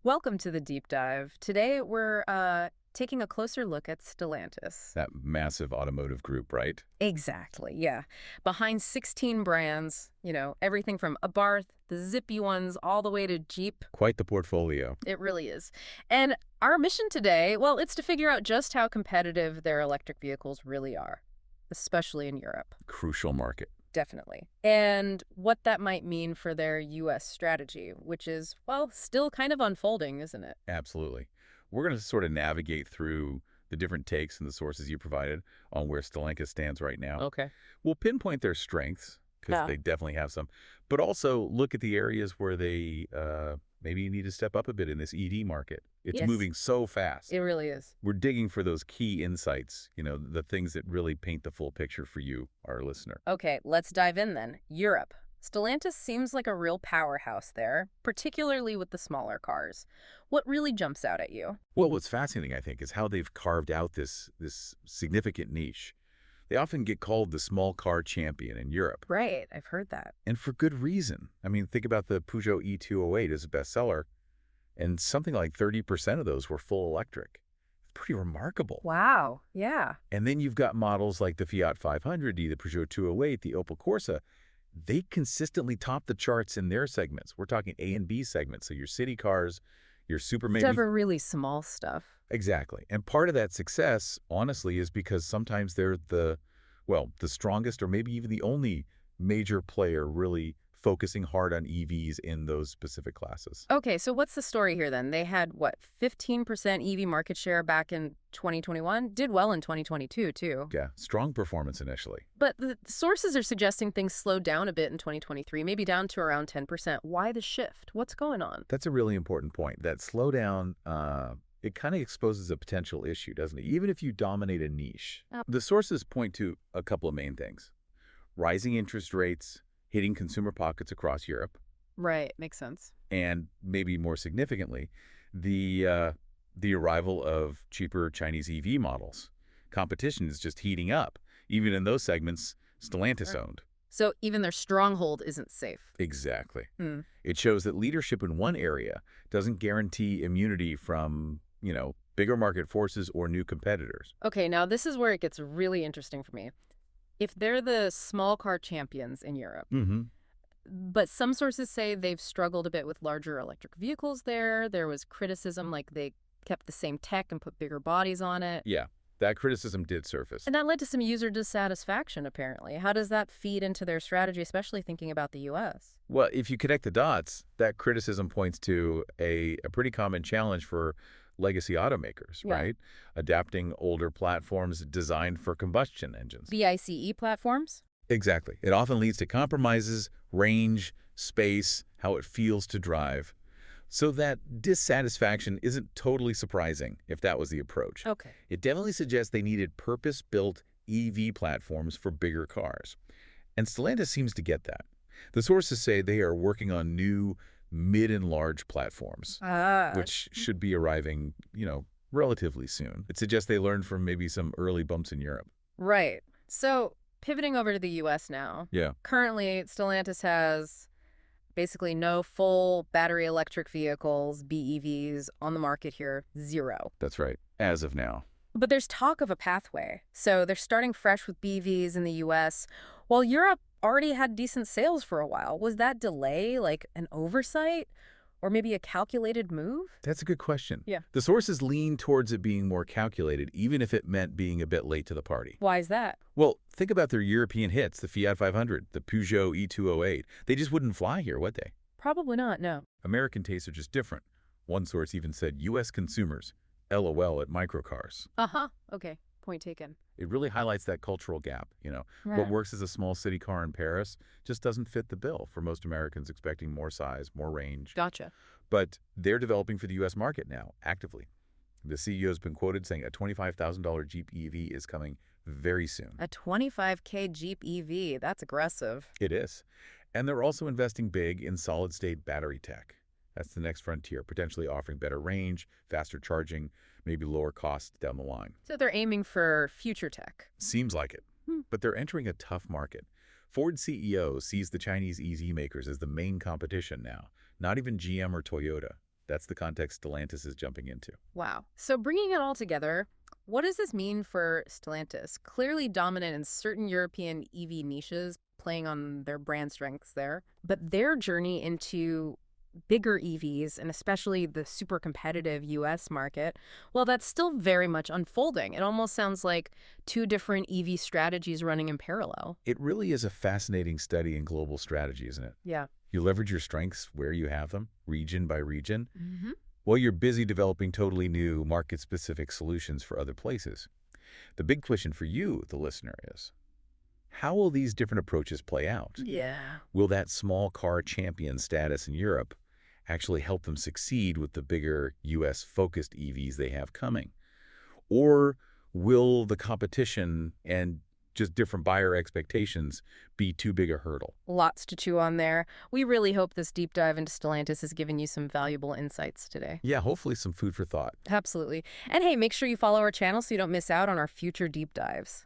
Welcome to the deep dive. Today we're taking a closer look at Stellantis. That massive automotive group, right? Exactly, yeah. Behind 16 brands, everything from Abarth, the zippy ones, all the way to Jeep. Quite the portfolio. It really is. And our mission today, well, it's to figure out just how competitive their electric vehicles really are, especially in Europe. Crucial market. Definitely. And what that might mean for their U.S. strategy, which is, well, still kind of unfolding, isn't it? Absolutely. We're going to sort of navigate through the different takes and the sources you provided on where Stellantis stands right now. Okay. We'll pinpoint their strengths, because Yeah. they definitely have some, but also look at the areas where they maybe need to step up a bit in this EV market. It's Yes. moving so fast. It really is. We're digging for those key insights, the things that really paint the full picture for you, our listener. Okay, let's dive in then. Europe. Stellantis seems like a real powerhouse there, particularly with the smaller cars. What really jumps out at you? Well, what's fascinating, I think, is how they've carved out this significant niche. They often get called the small car champion in Europe, Right, I've heard that. and for good reason. I mean, think about the Peugeot E208 as a bestseller, and something like 30% of those were full electric. Pretty remarkable. Wow, yeah. And then you've got models like the Fiat 500, the Peugeot 208, the Opel Corsa. They consistently top the charts in their segments. We're talking A and B segments, so your city cars, your super maybe. Never really small stuff. Exactly. And part of that success, honestly, is because sometimes they're the strongest or maybe even the only major player really focusing hard on EVs in those specific classes. Okay, so what's the story here then? They had, what, 15% EV market share back in 2021? Did well in 2022, too. Yeah, strong performance initially. But the sources are suggesting things slowed down a bit in 2023, maybe down to around 10%. Why the shift? What's going on? That's a really important point. That slowdown, it kind of exposes a potential issue, doesn't it? Even if you dominate a niche. Oh. The sources point to a couple of main things. Rising interest rates, hitting consumer pockets across Europe, Right, makes sense. and maybe more significantly, the arrival of cheaper Chinese EV models. Competition is just heating up. Even in those segments, Stellantis Sure. owned. So even their stronghold isn't safe. Exactly. Hmm. It shows that leadership in one area doesn't guarantee immunity from, bigger market forces or new competitors. Okay, now this is where it gets really interesting for me. If they're the small car champions in Europe, Mm-hmm. but some sources say they've struggled a bit with larger electric vehicles there was criticism like they kept the same tech and put bigger bodies on it. Yeah, that criticism did surface. And that led to some user dissatisfaction, apparently. How does that feed into their strategy, especially thinking about the U.S.? Well, if you connect the dots, that criticism points to a pretty common challenge for legacy automakers, Yeah. right? Adapting older platforms designed for combustion engines. VICE platforms? Exactly. It often leads to compromises, range, space, how it feels to drive. So that dissatisfaction isn't totally surprising if that was the approach. Okay. It definitely suggests they needed purpose-built EV platforms for bigger cars. And Stellantis seems to get that. The sources say they are working on new mid and large platforms, which should be arriving, relatively soon. It suggests they learned from maybe some early bumps in Europe. Right. So pivoting over to the U.S. now. Yeah, Currently, Stellantis has basically no full battery electric vehicles, BEVs, on the market here. Zero. that's right. As of now. But there's talk of a pathway. So they're starting fresh with BEVs in the U.S., while Europe already had decent sales for a while. Was that delay like an oversight or maybe a calculated move? That's a good question. Yeah. The sources lean towards it being more calculated, even if it meant being a bit late to the party. Why is that? Well, think about their European hits, the Fiat 500, the Peugeot E208. They just wouldn't fly here, would they? Probably not, no. American tastes are just different. One source even said U.S. consumers, LOL at microcars. Uh-huh. Okay. Point taken. It really highlights that cultural gap, Right. What works as a small city car in Paris just doesn't fit the bill for most Americans expecting more size, more range. Gotcha. But they're developing for the U.S. market now, actively. The CEO has been quoted saying a $25,000 Jeep EV is coming very soon. A 25K Jeep EV. That's aggressive. It is. And they're also investing big in solid-state battery tech. That's the next frontier, potentially offering better range, faster charging, maybe lower costs down the line. So they're aiming for future tech. Seems like it. But they're entering a tough market. Ford CEO sees the Chinese EV makers as the main competition now, not even GM or Toyota. That's the context Stellantis is jumping into. Wow. So bringing it all together, what does this mean for Stellantis? Clearly dominant in certain European EV niches, playing on their brand strengths there. But their journey into bigger EVs, and especially the super competitive US market, well, that's still very much unfolding. It almost sounds like two different EV strategies running in parallel. It really is a fascinating study in global strategy, isn't it? Yeah. You leverage your strengths where you have them, region by region, Hmm. while you're busy developing totally new market-specific solutions for other places. The big question for you, the listener, is how will these different approaches play out? Yeah. Will that small car champion status in Europe actually help them succeed with the bigger US-focused EVs they have coming? Or will the competition and just different buyer expectations be too big a hurdle? Lots to chew on there. We really hope this deep dive into Stellantis has given you some valuable insights today. Yeah, hopefully some food for thought. Absolutely. And hey, make sure you follow our channel so you don't miss out on our future deep dives.